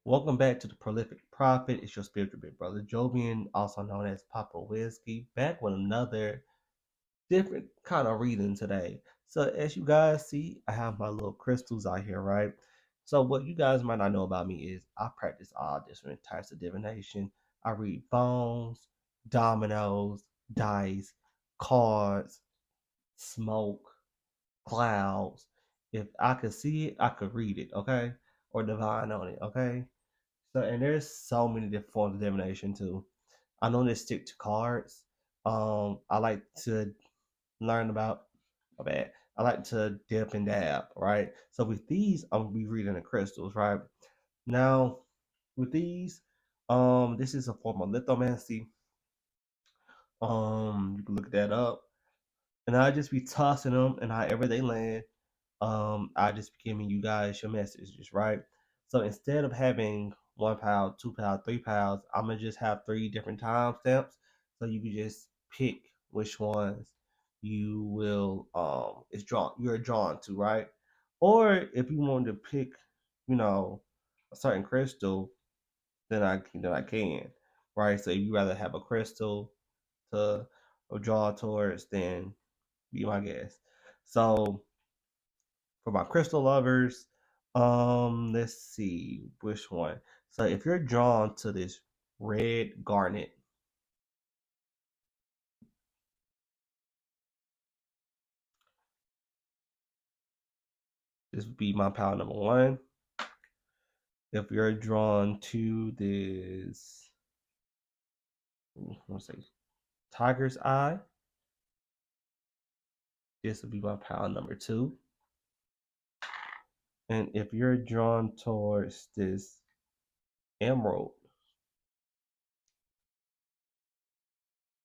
Welcome back to the Prolific Prophet. It's your spiritual big brother Jovian, also known as Papa Whiskey, back with another different kind of reading today. So as you guys see, I have my little crystals out here, right? So what you guys might not know about me is I practice all different types of divination. I read bones, dominoes, dice, cards, smoke, clouds. If I could see it, I could read it, okay? Or divine on it, okay? So and there's so many different forms of divination too. I normally stick to cards. I like to learn about my bad. I like to dip and dab, right? So with these, I'm gonna be reading the crystals, right? Now with these, this is a form of lithomancy. You can look that up. And I just be tossing them and however they land, I just be giving you guys your messages, right? So instead of having 1 pound, 2 pound, 3 pounds, I'm gonna just have three different timestamps, so you can just pick which ones you will you're drawn to, right? Or if you want to pick, a certain crystal, then I can, right? So if you rather have a crystal to draw towards, then be my guest. So for my crystal lovers, let's see which one. So if you're drawn to this red garnet, this would be my pile number one. If you're drawn to this, let's say tiger's eye, this would be my pile number two. And if you're drawn towards this emerald,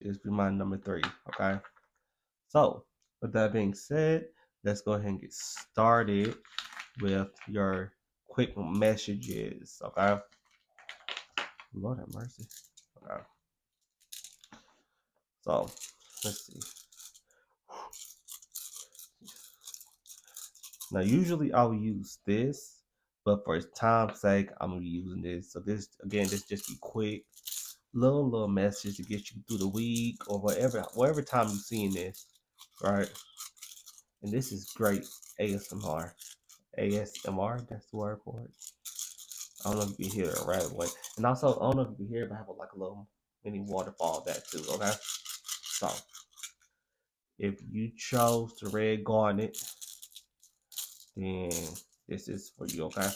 this would be my number three. Okay. So with that being said, let's go ahead and get started with your quick messages. Okay. Lord have mercy. Okay. So let's see. Now usually I will use this, but for time's sake, I'm gonna be using this. So this again, this just be quick, little message to get you through the week or whatever time you're seeing this, right? And this is great ASMR. ASMR, that's the word for it. I don't know if you can hear it right away. And also, I don't know if you can hear it, but I have like a little mini waterfall back too, okay? So, if you chose the red garnet, then this is for you, okay?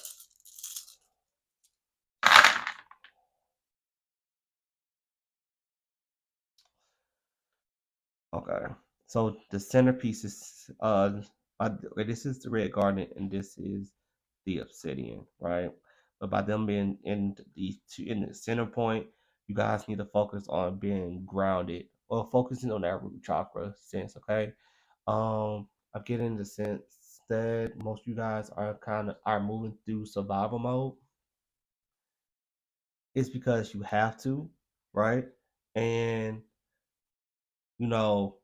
Okay. So the centerpiece is okay, this is the red garnet and this is the obsidian, right? But by them being in the center point, you guys need to focus on being grounded or focusing on that root chakra sense, okay? I'm getting the sense that most of you guys are moving through survival mode. It's because you have to, right? And you know,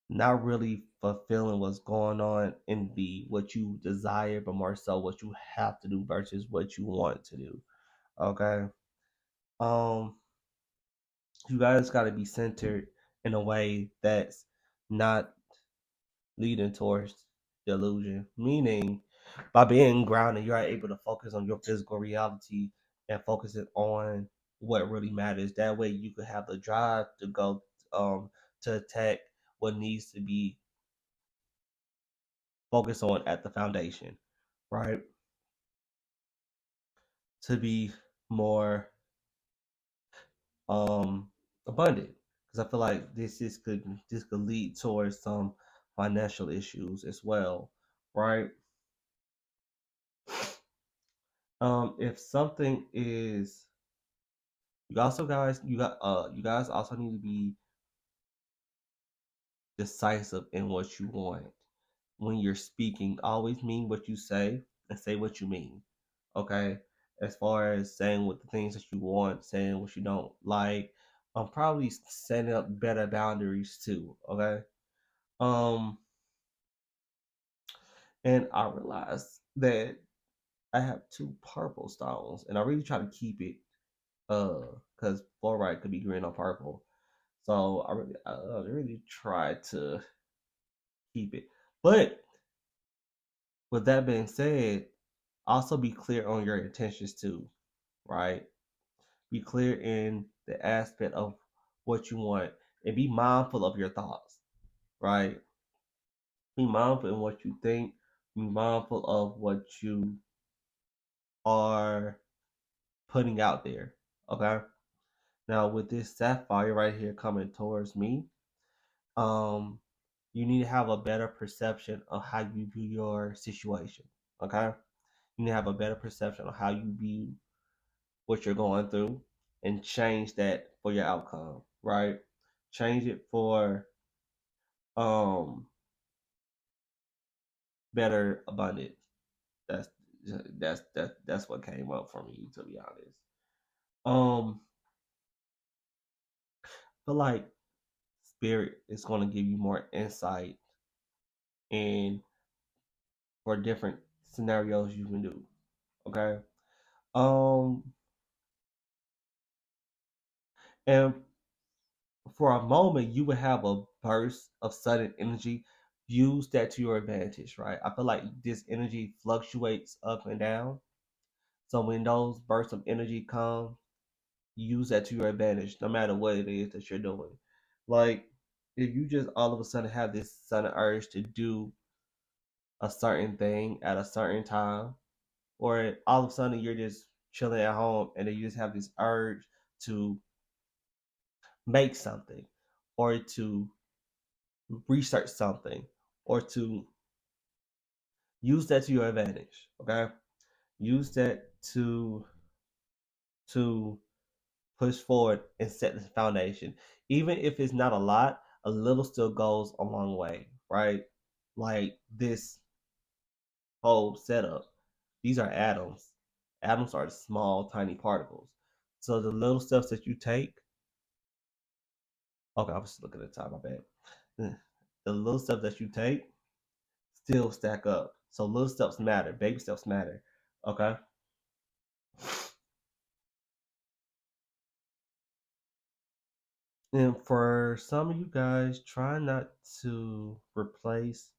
not really fulfilling what's going on in the what you desire, but more so what you have to do versus what you want to do. Okay. Um, you guys gotta be centered in a way that's not leading towards delusion. Meaning by being grounded, you are able to focus on your physical reality and focus it on what really matters. That way you could have the drive to go to attack what needs to be focused on at the foundation, right? To be more abundant. Because I feel like this could lead towards some financial issues as well, right? If something is you guys also need to be decisive in what you want. When you're speaking, always mean what you say and say what you mean. Okay? As far as saying what the things that you want, saying what you don't like, I'm probably setting up better boundaries too. Okay? Um and I realized that I have two purple stones, and I really try to keep it because fluorite could be green or purple. So I really try to keep it. But with that being said, also be clear on your intentions too, right? Be clear in the aspect of what you want and be mindful of your thoughts, right? Be mindful in what you think, be mindful of what you are putting out there. Okay. Now with this sapphire right here coming towards me, um, you need to have a better perception of how you view your situation. Okay. You need to have a better perception of how you view what you're going through and change that for your outcome, right? Change it for um better abundance. That's that's what came up for me, to be honest. Um feel like spirit is going to give you more insight and for different scenarios you can do. Okay. Um and for a moment you would have a burst of sudden energy. Use that to your advantage, right? I feel like this energy fluctuates up and down. So when those bursts of energy come, use that to your advantage, no matter what it is that you're doing. Like if you just all of a sudden have this sudden urge to do a certain thing at a certain time, or all of a sudden you're just chilling at home and then you just have this urge to make something or to research something or to use that to your advantage. Okay. Use that to push forward and set the foundation. Even if it's not a lot, a little still goes a long way, right? Like this whole setup. These are atoms. Atoms are small, tiny particles. So the little steps that you take, okay, I was just looking at the time, my bad. The little steps that you take still stack up. So little steps matter, baby steps matter. Okay. And for some of you guys, try not to replace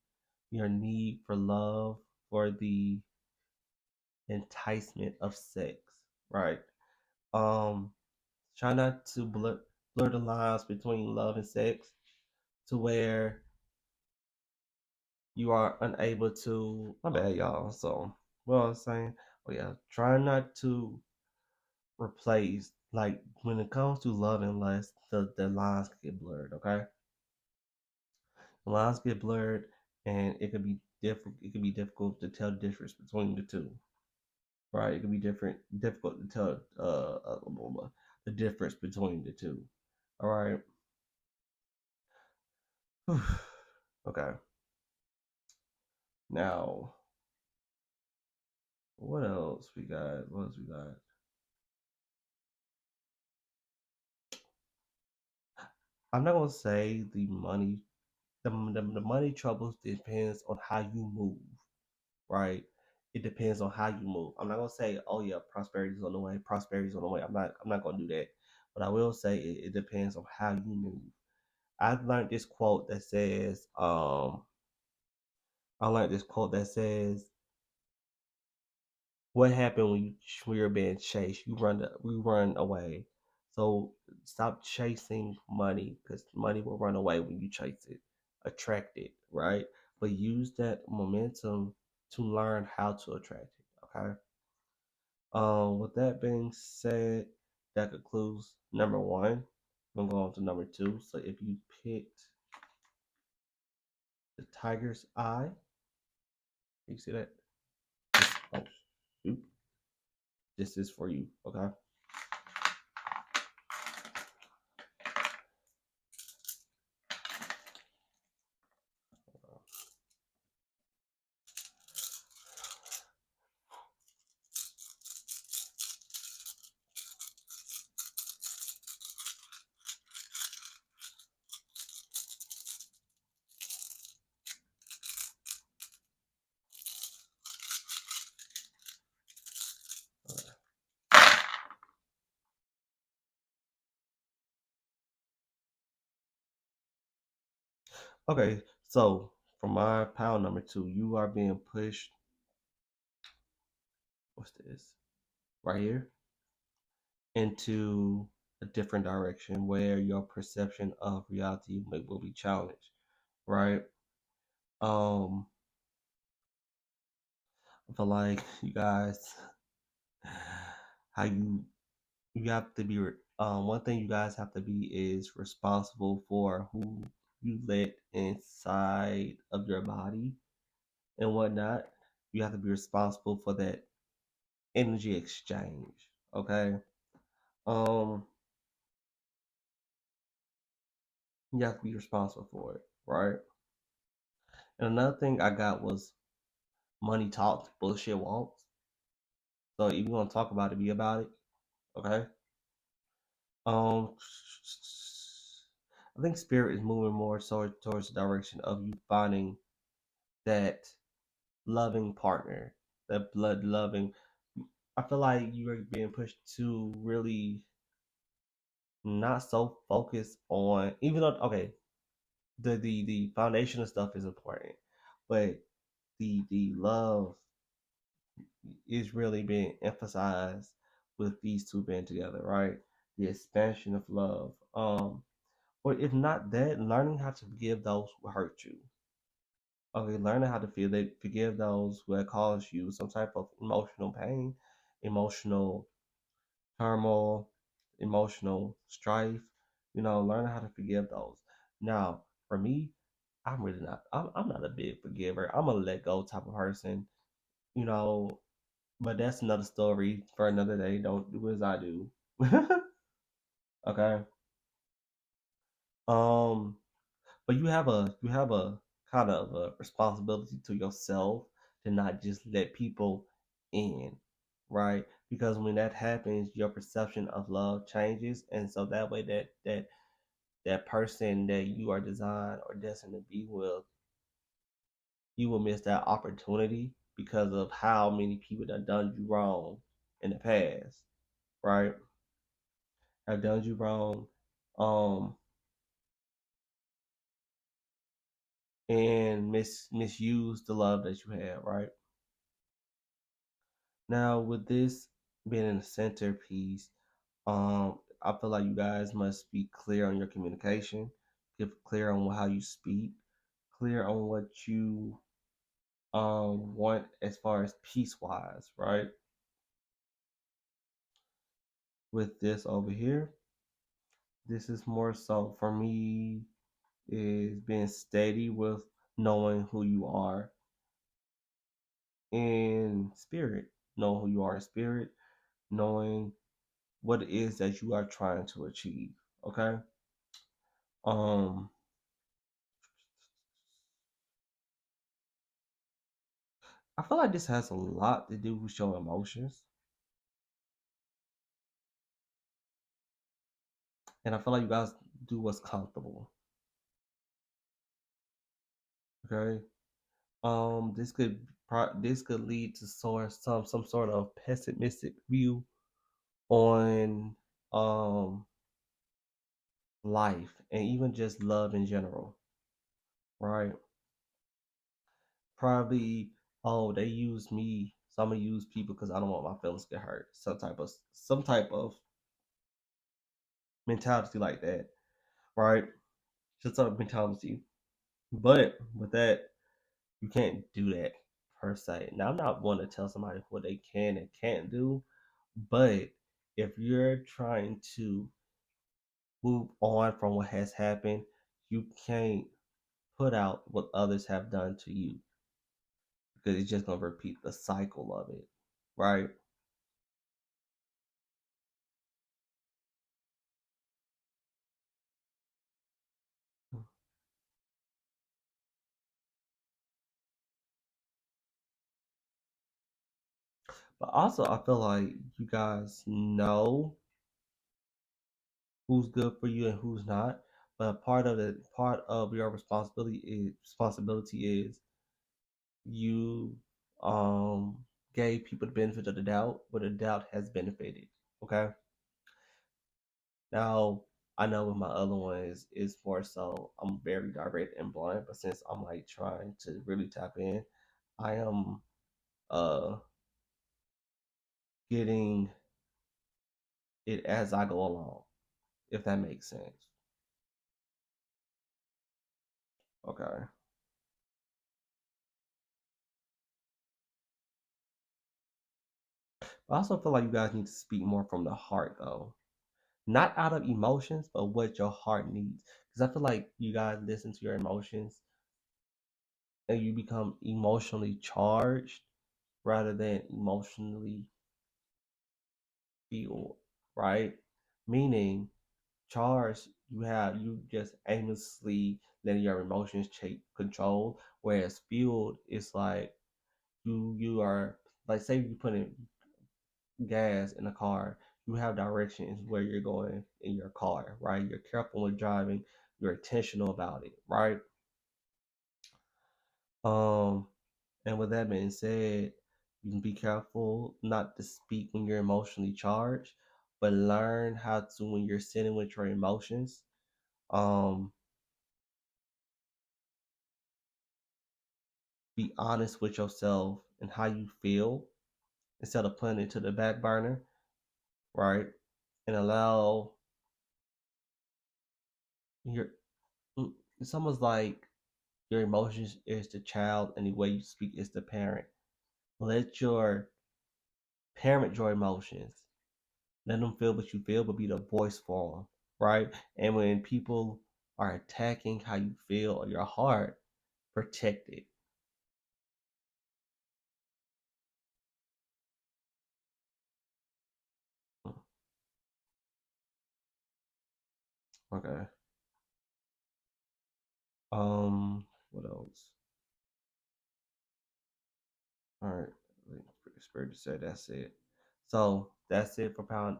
your need for love for the enticement of sex, right? Um, Try not to blur the lines between love and sex to where you are unable to. My bad, y'all. So, what I was saying, oh yeah, try not to replace like when it comes to love and lust, the lines get blurred. Okay, the lines get blurred, and it could be different. It could be difficult to tell the difference between the two. Right? It could be difficult to tell the difference between the two. All right. Okay. Now, what else we got? What else we got? I'm not gonna say the money. The money troubles depends on how you move, right? It depends on how you move. I'm not gonna say, oh yeah, prosperity's on the way. Prosperity's on the way. I'm not gonna do that. But I will say it depends on how you move. I've learned this quote that says, I learned this quote that says, what happened when you're being chased? We run away. So stop chasing money because money will run away when you chase it, attract it, right? But use that momentum to learn how to attract it. Okay. With that being said, that concludes number one. I'm gonna go on to number two. So if you picked the tiger's eye, you see that? Oh, shoot. This is for you. Okay. Okay, so for my pile number two, you are being pushed. What's this? Right here into a different direction where your perception of reality will be challenged, right? Um, I feel like you guys, how you have to be. One thing you guys have to be is responsible for who you let inside of your body and whatnot. You have to be responsible for that energy exchange. Okay. Um, you have to be responsible for it, right? And another thing I got was money talks, bullshit walks. So if you want to talk about it, be about it. Okay. Um, I think spirit is moving more so towards the direction of you finding that loving partner, that blood loving. I feel like you are being pushed to really not so focus on, even though okay, the foundational stuff is important, but the love is really being emphasized with these two being together, right? The expansion of love. Or if not that, learning how to forgive those who hurt you. Okay, learning how to forgive those who have caused you some type of emotional pain, emotional turmoil, emotional strife. Learning how to forgive those. Now, for me, I'm really not. I'm not a big forgiver. I'm a let go type of person. You know, but that's another story for another day. Don't do as I do. Okay. Um, but you have a kind of a responsibility to yourself to not just let people in, right? Because when that happens, your perception of love changes, and so that way that person that you are designed or destined to be with, you will miss that opportunity because of how many people that done you wrong in the past, right? Have done you wrong, um, and misuse the love that you have, right? Now, with this being in the centerpiece, I feel like you guys must be clear on your communication, get clear on how you speak, clear on what you want as far as peace wise, right? With this over here, this is more so for me is being steady with knowing who you are in spirit, knowing who you are in spirit, knowing what it is that you are trying to achieve. Okay. Um, I feel like this has a lot to do with your emotions, and I feel like you guys do what's comfortable. Okay. This could lead to some sort of pessimistic view on life and even just love in general, right? Probably, oh, they use me, so I'm gonna use people because I don't want my feelings to get hurt. Some type of mentality like that, right? Just sort of mentality. But with that, you can't do that per se. Now, I'm not one to tell somebody what they can and can't do, but if you're trying to move on from what has happened, you can't put out what others have done to you because it's just gonna repeat the cycle of it, right? But also, I feel like you guys know who's good for you and who's not. But part of your responsibility is you gave people the benefit of the doubt, but the doubt has benefited. Okay. Now, I know with my other ones, it's more so I'm very direct and blunt, but since I'm like trying to really tap in, I am uh getting it as I go along, if that makes sense. Okay. I also feel like you guys need to speak more from the heart though. Not out of emotions, but what your heart needs. Because I feel like you guys listen to your emotions and you become emotionally charged rather than emotionally fueled, right? Meaning charged, you just aimlessly letting your emotions take control, whereas fueled is like you are like say you put in gas in a car, you have directions where you're going in your car, right? You're careful when driving, you're intentional about it, right? Um, and with that being said, you can be careful not to speak when you're emotionally charged, but learn how to when you're sitting with your emotions. Um, be honest with yourself and how you feel instead of putting it to the back burner, right? And allow your it's almost like your emotions is the child and the way you speak is the parent. Let your parent your emotions. Let them feel what you feel, but be the voice for them, right? And when people are attacking how you feel or your heart, protect it. Okay. What else? All right. Spirit said that's it. So that's it for pound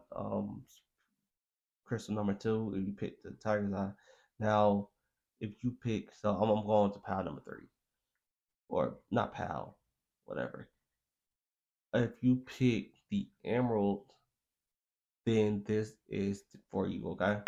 crystal number two. If you pick the tiger's eye, now if you pick, so I'm going to pile number three or not pal, whatever. If you pick the emerald, then this is for you. Okay.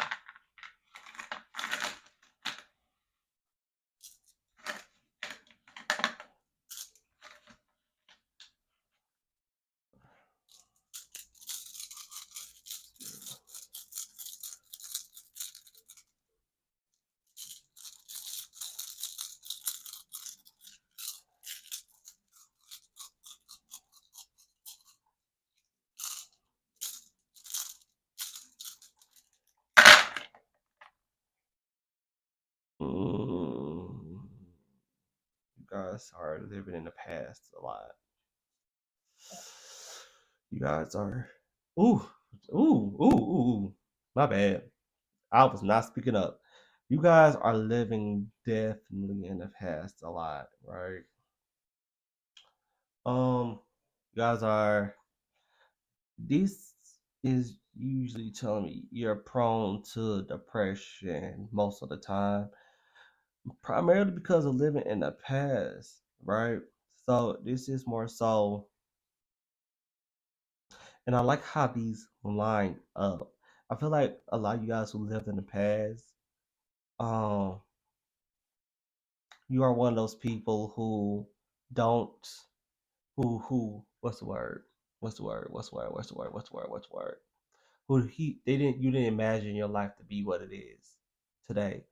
Mm, you guys are living in the past a lot. You guys are. Ooh, ooh. My bad. I was not speaking up. You guys are living definitely in the past a lot, right? You guys are. This is usually telling me you're prone to depression most of the time, primarily because of living in the past, right? So this is more so, and I like how these line up. I feel like a lot of you guys who lived in the past, um, you are one of those people who don't, who, what's the word? What's the word? What's the word? What's the word? What's the word? What's the word? You didn't imagine your life to be what it is today,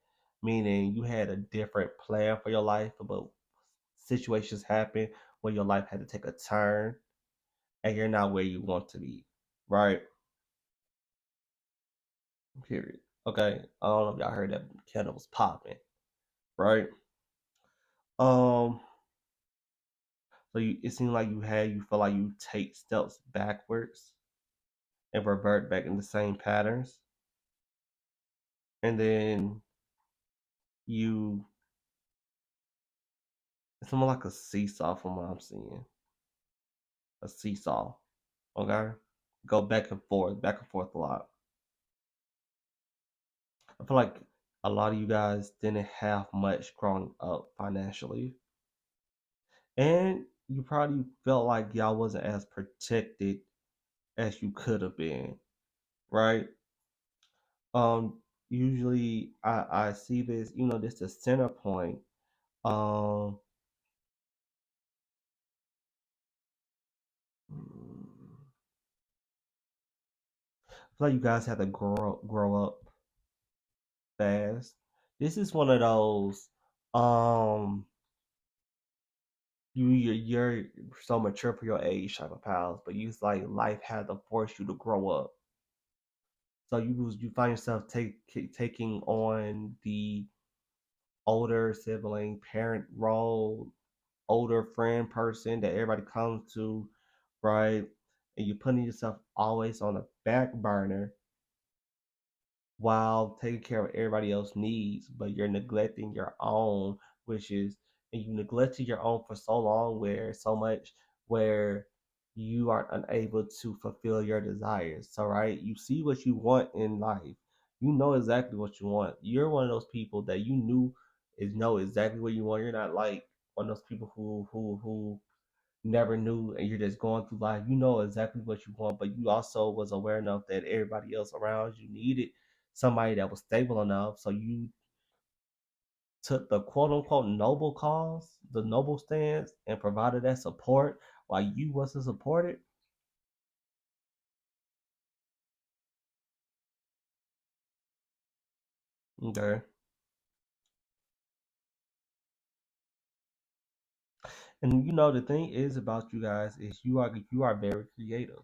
meaning you had a different plan for your life, but situations happen where your life had to take a turn and you're not where you want to be, right? Period. Okay. I don't know if y'all heard that candle was popping, right? Um, so it seemed like you feel like you take steps backwards and revert back in the same patterns, and then you it's more like a seesaw from what I'm seeing, a seesaw. Okay, go back and forth a lot. I feel like a lot of you guys didn't have much growing up financially, and you probably felt like y'all wasn't as protected as you could have been, right? Um, usually I see this, this the center point. Um, I feel like you guys have to grow up fast. This is one of those um you're so mature for your age type of pals, but you like life had to force you to grow up. So you find yourself taking on the older sibling parent role, older friend person that everybody comes to, right? And you're putting yourself always on the back burner while taking care of everybody else's needs, but you're neglecting your own wishes, and you neglected your own for so long, where so much where you are unable to fulfill your desires. So, right, you see what you want in life, you know exactly what you want. You're one of those people that you knew is know exactly what you want. You're not like one of those people who never knew and you're just going through life. You know exactly what you want, but you also was aware enough that everybody else around you needed somebody that was stable enough. So you took the quote unquote noble cause, the noble stance, and provided that support while you wasn't supported. Okay. And the thing is about you guys is you are very creative,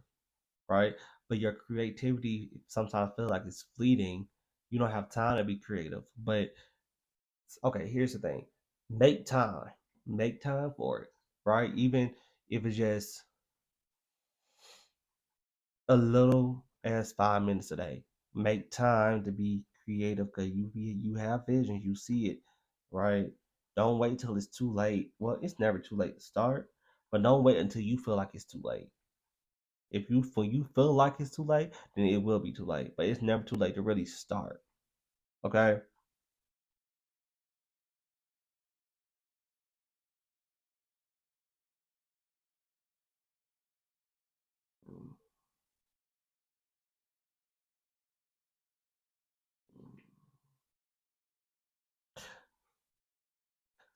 right? But your creativity sometimes feel like it's fleeting. You don't have time to be creative. But okay, here's the thing. Make time. Make time for it. Right? Even if it's just a little as 5 minutes a day. Make time to be creative because you have visions, you see it, right? Don't wait till it's too late. Well, it's never too late to start, but don't wait until you feel like it's too late. If you when you feel like it's too late, then it will be too late. But it's never too late to really start. Okay.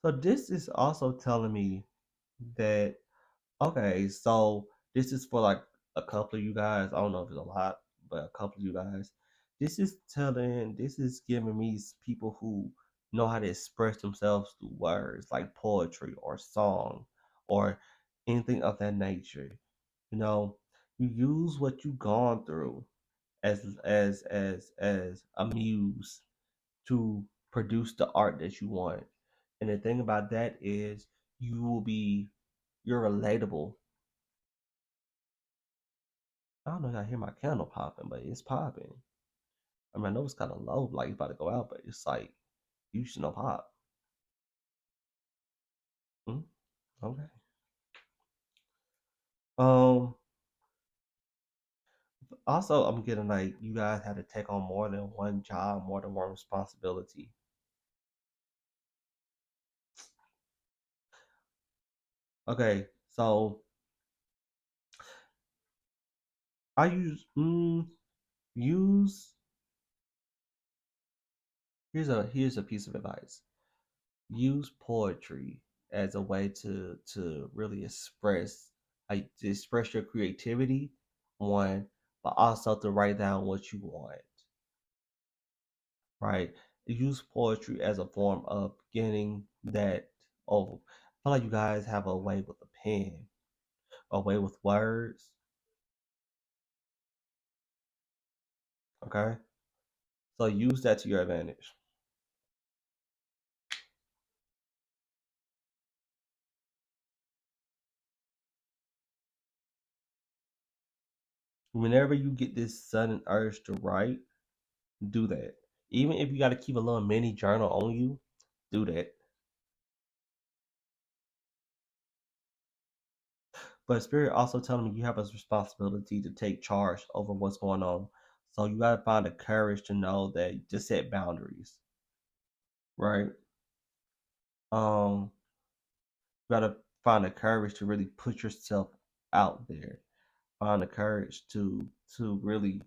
So this is also telling me that okay, so this is for like a couple of you guys. I don't know if it's a lot, but a couple of you guys. This is giving me people who know how to express themselves through words like poetry or song or anything of that nature. You know, you use what you've gone through as a muse to produce the art that you want. And the thing about that is you will be you're relatable. I don't know if I hear my candle popping, but it's popping. I mean, I know it's kind of low, like it's about to go out, but it's like you should know pop. Mm, okay. Um. Also, I'm getting like you guys had to take on more than one job, more than one responsibility. Okay. So I use here's a piece of advice. Use poetry as a way to really express your creativity, one, but also to write down what you want, right? Use poetry as a form of getting that over. I feel like you guys have a way with a pen, a way with words, okay? So use that to your advantage. Whenever you get this sudden urge to write, do that. Even if you got to keep a little mini journal on you, do that. But Spirit also telling me you have a responsibility to take charge over what's going on. So you gotta find the courage to know that to set boundaries, right? You gotta find the courage to really put yourself out there. Find the courage to really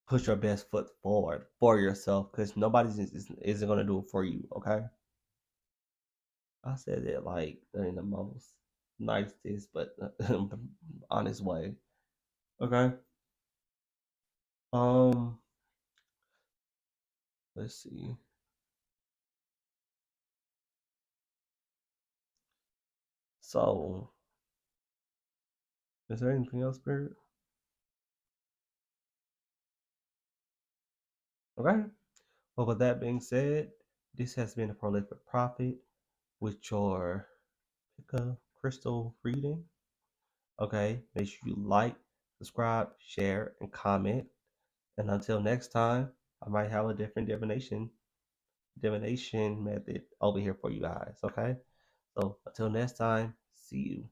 push your best foot forward for yourself because isn't going to do it for you. Okay. I said it like in the most nicest but honest way. Okay. Um, let's see. So, is there anything else, Spirit? Okay. Well, with that being said, this has been a prolific prophet with your pick a crystal reading. Okay. Make sure you like, subscribe, share, and comment. And until next time, I might have a different divination method over here for you guys. Okay. So until next time, see you.